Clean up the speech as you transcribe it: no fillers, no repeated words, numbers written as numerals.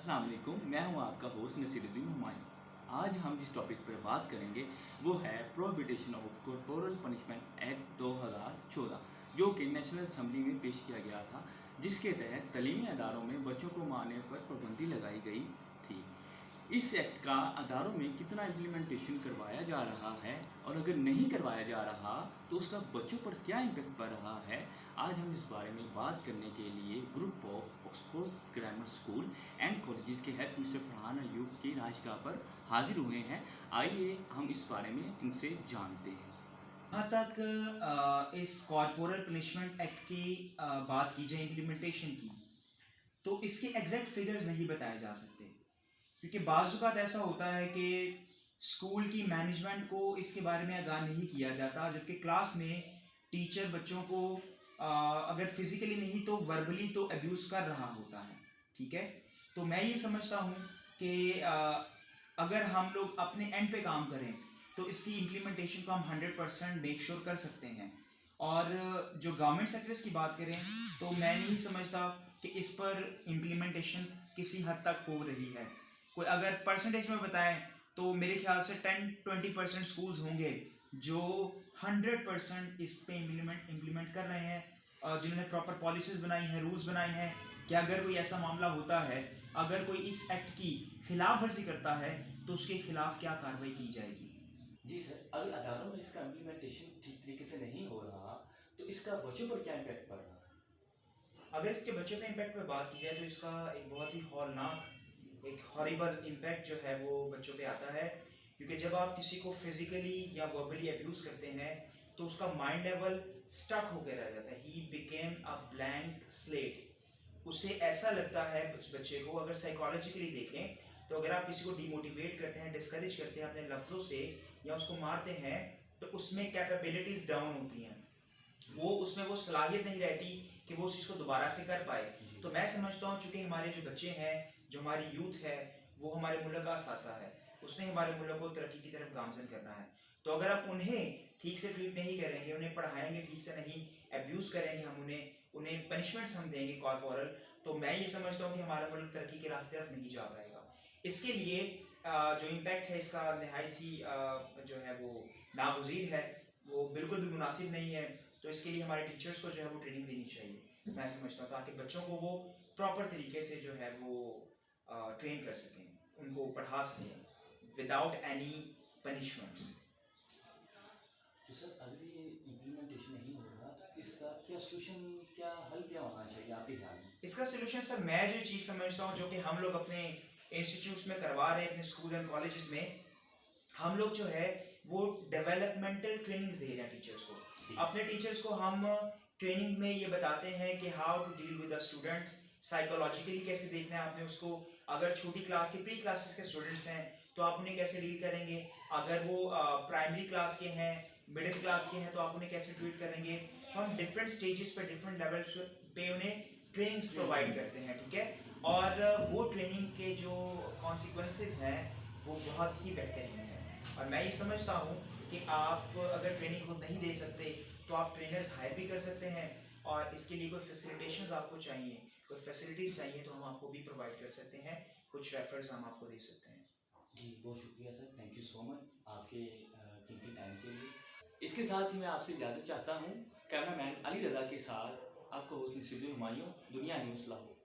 अस्सलाम वालेकुम, मैं हूं आपका होस्ट नसीरुद्दीन हुमायूं। आज हम जिस टॉपिक पर बात करेंगे वो है prohibition of corporal punishment act 2014, जो कि नेशनल असम्बली में पेश किया गया था, जिसके तहत तलीमी अदारों में बच्चों को मारने पर पाबंदी लगाई गई थी। इस एक्ट का अदारों में कितना इम्प्लीमेंटेशन करवाया जा रहा है और अगर नहीं करवाया जा रहा तो उसका बच्चों पर क्या इम्पेक्ट पड़ रहा है, आज हम इस बारे में बात करने के लिए group of Oxford grammar school and colleges के हेड मिस्टर फरहान अयूब की राजगाह पर हाजिर हुए हैं। आइए हम इस बारे में इनसे जानते हैं। जहाँ तक इस कॉर्पोरल पनिशमेंट एक्ट की बात की जाए इम्प्लीमेंटेशन की, तो इसके एग्जैक्ट फिगर्स नहीं बताए जा सकते, क्योंकि बाज़ औक़ात ऐसा होता है कि स्कूल की मैनेजमेंट को इसके बारे में आगाह नहीं किया जाता, जबकि क्लास में टीचर बच्चों को अगर फिज़िकली नहीं तो वर्बली तो अब्यूज़ कर रहा होता है। ठीक है, तो मैं ये समझता हूँ कि अगर हम लोग अपने एंड पे काम करें तो इसकी इम्प्लीमेंटेशन को हम 100% मेक श्योर कर सकते हैं। और जो गवर्नमेंट सेक्टर्स की बात करें तो मैं नहीं समझता कि इस पर इम्प्लीमेंटेशन किसी हद तक हो रही है। कोई अगर परसेंटेज में बताएं तो मेरे ख्याल से 10-20% स्कूल्स होंगे जो 100% इस पे इम्प्लीमेंट कर रहे हैं, जिन्होंने प्रॉपर पॉलिसीज़ बनाई हैं, रूल्स बनाए हैं कि अगर कोई ऐसा मामला होता है, अगर कोई इस एक्ट की खिलाफ वर्जी करता है तो उसके खिलाफ क्या कार्रवाई की जाएगी। जी सर, अगर अदारों में इसका इम्प्लीमेंटेशन ठीक तरीके से नहीं हो रहा तो इसका बच्चों पर क्या इम्पैक्ट पड़ रहा है? अगर इसके बच्चों के इम्पैक्ट पे बात की जाए तो इसका एक बहुत ही हौलनाक, एक हॉरिबल इम्पैक्ट जो है वो बच्चों पे आता है, क्योंकि जब आप किसी को फिजिकली या वर्बली अब्यूज़ करते हैं तो उसका माइंड लेवल स्टक होकर रह जाता है। He became a blank slate. उसे ऐसा लगता है उस बच्चे को, अगर साइकोलॉजिकली देखें तो अगर आप किसी को डिमोटिवेट करते हैं, डिस्करेज करते हैं अपने लफ्ज़ों से या उसको मारते हैं तो उसमें कैपेबिलिटीज़ डाउन होती हैं, वो उसमें वो सलाहियत नहीं रहती कि वो उस चीज़ को दोबारा से कर पाए। तो मैं समझता हूँ चूँकि हमारे जो बच्चे हैं, जो हमारी यूथ है, वो हमारे मुल्क का असासा है, उसने हमारे मुल्क को तरक्की की तरफ गामजन करना है। तो अगर आप उन्हें ठीक से ट्रीट नहीं करेंगे, उन्हें पढ़ाएंगे ठीक से नहीं, एब्यूज़ करेंगे हम उन्हें, उन्हें पनिशमेंट्स हम देंगे कॉर्पोरल, तो मैं ये समझता हूँ कि हमारा मुल्क तरक्की की राह की तरफ नहीं जा पाएगा। इसके लिए जो इम्पैक्ट है इसका नहायत ही जो है वो नागुज़ीर है, वो बिल्कुल भी मुनासिब नहीं है। तो इसके लिए हमारे टीचर्स को जो है वो ट्रेनिंग देनी चाहिए, मैं समझता हूँ, ताकि बच्चों को वो प्रॉपर तरीके से जो है वो ट्रेन कर सकें, उनको पढ़ा सकें विदाउट एनी पनिशमेंट्स। तो सर, अगर ये इम्प्लीमेंटेशन नहीं हो रहा तो इसका क्या सोल्यूशन, क्या हल क्या होना चाहिए आपके ख्याल में? इसका सोल्यूशन सर, मैं जो चीज़ समझता हूँ जो कि हम लोग अपने इंस्टीट्यूट्स में करवा रहे हैं, अपने स्कूल एंड कॉलेजेस में, हम लोग जो है वो डेवलपमेंटल ट्रेनिंग्स दे रहे हैं टीचर्स को। अपने टीचर्स को हम ट्रेनिंग में ये बताते हैं कि how to deal with the student, psychologically कैसे देखना है आपने उसको। अगर छोटी क्लास के प्री क्लासेस के स्टूडेंट्स हैं तो आप उन्हें कैसे डील करेंगे, अगर वो प्राइमरी क्लास के हैं, मिडिल क्लास के हैं, तो आप उन्हें कैसे ट्रीट करेंगे। तो हम डिफरेंट स्टेजेस पे, डिफरेंट लेवल्स पे उन्हें ट्रेनिंग्स प्रोवाइड करते हैं। ठीक है, और वो ट्रेनिंग के जो कॉन्सिक्वेंसेस हैं वो बहुत ही बेहतरीन है। और मैं ये समझता हूँ कि आप अगर ट्रेनिंग खुद नहीं दे सकते तो आप ट्रेनर्स हायर भी कर सकते हैं, और इसके लिए कोई फैसिलिटेशंस आपको चाहिए, कोई फैसिलिटीज़ चाहिए तो हम आपको भी प्रोवाइड कर सकते हैं, कुछ रेफर्स हम आपको दे सकते हैं। जी, बहुत शुक्रिया sir, thank you so much आपके कीमती टाइम के लिए। इसके साथ ही मैं आपसे इजाज़त चाहता हूँ। कैमरामैन अली रज़ा के साथ आपका होस्ट नसीरुद्दीन हुमायूं, दुनिया न्यूज़ लाहौर।